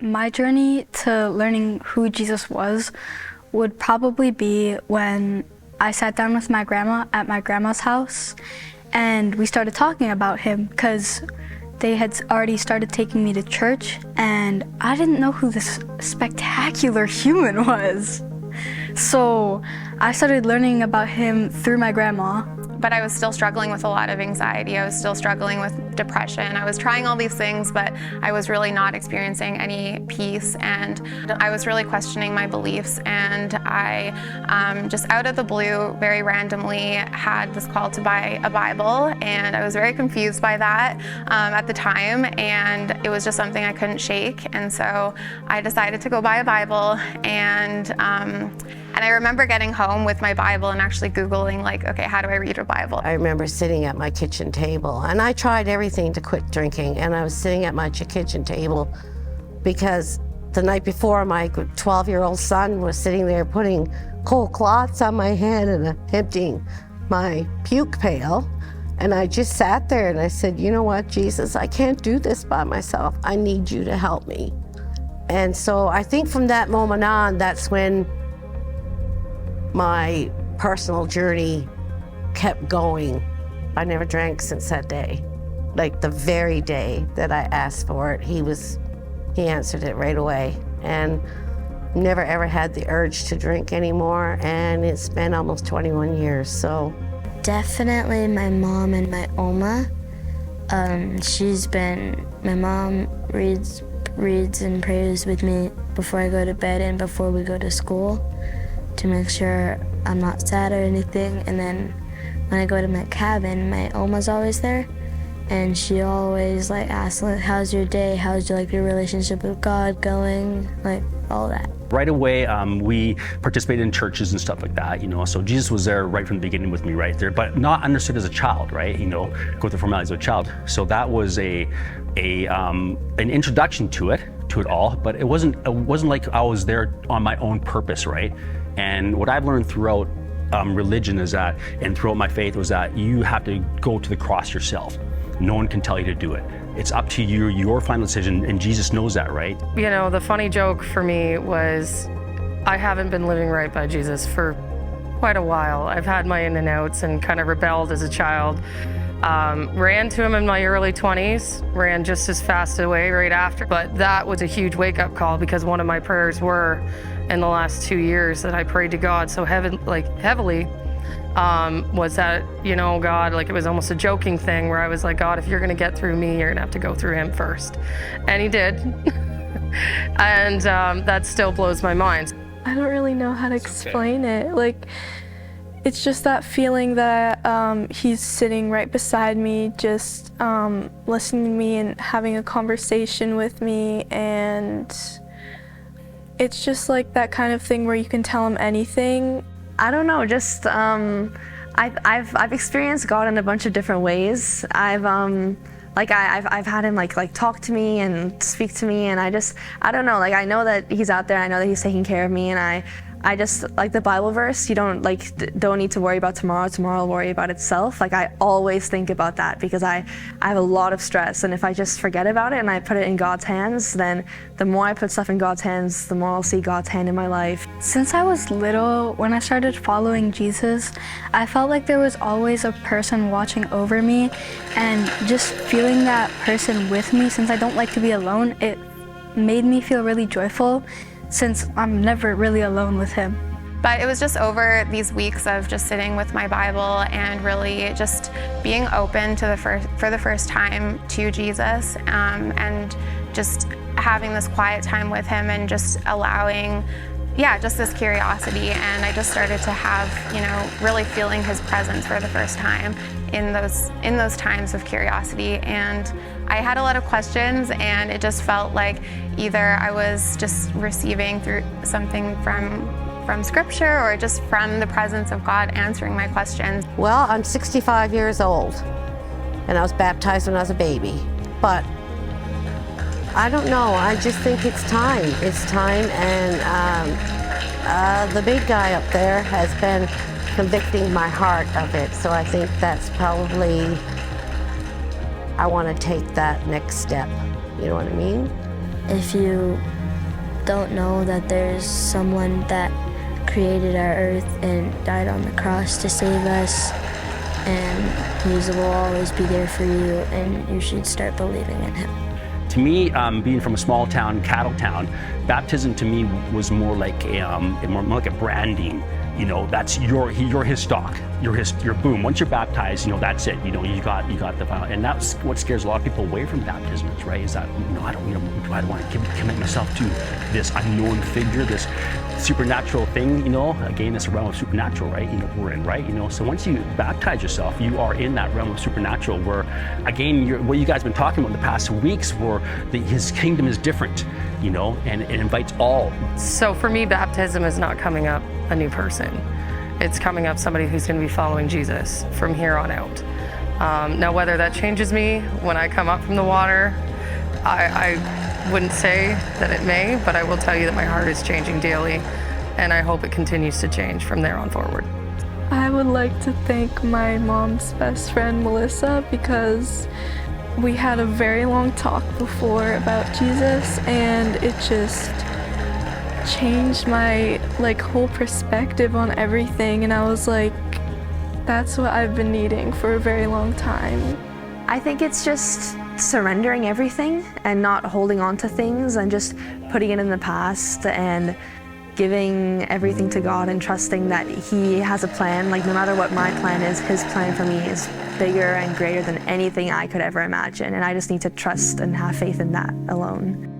My journey to learning who Jesus was would probably be when I sat down with my grandma at my grandma's house and we started talking about him because they had already started taking me to church and I didn't know who this spectacular human was. So I started learning about him through my grandma. But I was still struggling with a lot of anxiety. I was still struggling with depression. I was trying all these things, but I was really not experiencing any peace. And I was really questioning my beliefs. And I just out of the blue, very randomly, had this call to buy a Bible. And I was very confused by that at the time. And it was just something I couldn't shake. And so I decided to go buy a Bible. And I remember getting home with my Bible and actually Googling, like, okay, how do I read a Bible? I remember sitting at my kitchen table, and I tried everything to quit drinking, and I was sitting at my kitchen table because the night before, my 12-year-old son was sitting there putting cold cloths on my head and emptying my puke pail. And I just sat there and I said, you know what, Jesus, I can't do this by myself. I need you to help me. And so I think from that moment on, that's when my personal journey kept going. I never drank since that day. Like the very day that I asked for it, he answered it right away. And never ever had the urge to drink anymore. And it's been almost 21 years, so. Definitely my mom and my Oma. My mom reads and prays with me before I go to bed and before we go to school, to make sure I'm not sad or anything. And then when I go to my cabin, my Oma's always there, and she always asks, how's your day? How's your relationship with God going? All that. Right away, we participated in churches and stuff like that, so Jesus was there right from the beginning with me right there, but not understood as a child, right? Go through the formalities of a child. So that was an introduction to it all, but it wasn't like I was there on my own purpose, right? And what I've learned throughout religion is that, and throughout my faith, was that you have to go to the cross yourself. No one can tell you to do it. It's up to you, your final decision, and Jesus knows that, right? The funny joke for me was I haven't been living right by Jesus for quite a while. I've had my in and outs and kind of rebelled as a child. Ran to him in my early 20s, ran just as fast away right after. But that was a huge wake-up call, because one of my prayers were in the last 2 years that I prayed to God so heavily was that, God, it was almost a joking thing where I was like, God, if you're gonna get through me, you're gonna have to go through him first. And he did. And that still blows my mind. I don't really know how to explain it. It's just that feeling that he's sitting right beside me, just listening to me and having a conversation with me, and it's just that kind of thing where you can tell him anything. I don't know, just I've experienced God in a bunch of different ways. I've had him talk to me and speak to me, and I don't know, I know that he's out there, I know that he's taking care of me, and I just the Bible verse, you don't need to worry about tomorrow will worry about itself. I always think about that, because I have a lot of stress, and if I just forget about it and I put it in God's hands, then the more I put stuff in God's hands, the more I'll see God's hand in my life. Since I was little, when I started following Jesus, I felt like there was always a person watching over me, and just feeling that person with me, since I don't like to be alone, it made me feel really joyful, since I'm never really alone with him. But it was just over these weeks of just sitting with my Bible and really just being open to for the first time to Jesus, and just having this quiet time with him, and just allowing, just this curiosity. And I just started to have, really feeling his presence for the first time in those times of curiosity. And I had a lot of questions, and it just felt like either I was just receiving through something from Scripture, or just from the presence of God answering my questions. Well, I'm 65 years old, and I was baptized when I was a baby. But I don't know, I just think it's time. It's time, and the big guy up there has been convicting my heart of it. So I think that's probably, I want to take that next step. You know what I mean? if you don't know that there's someone that created our earth and died on the cross to save us, and he will always be there for you, and you should start believing in him. To me, being from a small town, cattle town, baptism to me was more like a branding. You know, that's you're his stock. You're boom. Once you're baptized, you know, that's it. You know, you got the final. And that's what scares a lot of people away from baptism, right? Is that, you know, I don't want to commit myself to this unknown figure, this supernatural thing. You know, again, it's a realm of supernatural, right? You know, we're in, right? You know, so once you baptize yourself, you are in that realm of supernatural. Where, again, what you guys have been talking about in the past weeks, where his kingdom is different. You know, and it invites all. So for me, baptism is not coming up a new person. It's coming up somebody who's going to be following Jesus from here on out. Now, whether that changes me when I come up from the water, I wouldn't say that it may, but I will tell you that my heart is changing daily, and I hope it continues to change from there on forward. I would like to thank my mom's best friend, Melissa, because we had a very long talk before about Jesus, and it just changed my whole perspective on everything, and I was like, that's what I've been needing for a very long time. I think it's just surrendering everything and not holding on to things and just putting it in the past and giving everything to God and trusting that he has a plan. Like, no matter what my plan is, his plan for me is bigger and greater than anything I could ever imagine, and I just need to trust and have faith in that alone.